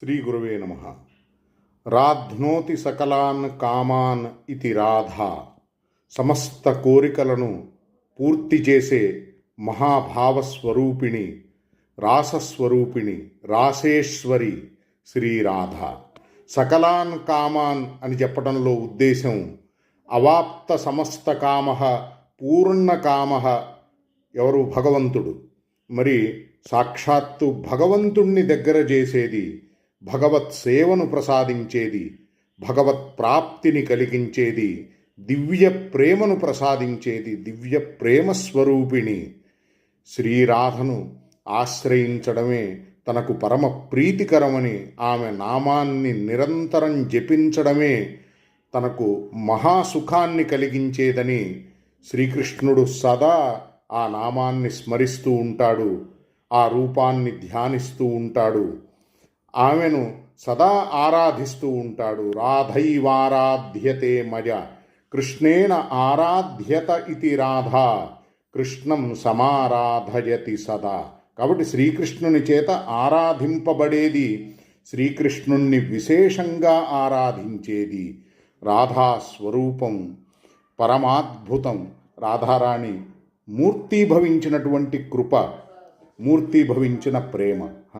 శ్రీ గురువే నమః. రాధ్నోతి సకలాన్ కామాన్ ఇతి రాధ. సమస్త కోరికలను పూర్తి చేసే మహాభావస్వరూపిణి, రాసస్వరూపిణి, రాసేశ్వరి శ్రీరాధ. సకలాన్ కామాన్ అని చెప్పడంలో ఉద్దేశం అవాప్త సమస్త కామ, పూర్ణ కామ ఎవరు? భగవంతుడు. మరి సాక్షాత్తు భగవంతుణ్ణి దగ్గర చేసేది, భగవత్ సేవను ప్రసాదించేది, భగవత్ ప్రాప్తిని కలిగించేది, దివ్య ప్రేమను ప్రసాదించేది, దివ్య ప్రేమస్వరూపిణి శ్రీరాధను ఆశ్రయించడమే తనకు పరమ ప్రీతికరమని, ఆమె నామాన్ని నిరంతరం జపించడమే తనకు మహాసుఖాన్ని కలిగించేదని శ్రీకృష్ణుడు సదా ఆ నామాన్ని స్మరిస్తూ ఉంటాడు, ఆ రూపాన్ని ధ్యానిస్తూ ఉంటాడు, ఆమెను సదా ఆరాధిస్తూ ఉంటాడు. రాధైవారాధ్యతే మయ కృష్ణేన ఆరాధ్యత ఇతి రాధ కృష్ణం సమారాధయతి సదా. కాబట్టి శ్రీకృష్ణుని చేత ఆరాధింపబడేది, శ్రీకృష్ణుణ్ణి విశేషంగా ఆరాధించేది రాధాస్వరూపం పరమాద్భుతం. రాధారాణి మూర్తీభవించినటువంటి కృప, మూర్తీభవించిన ప్రేమ.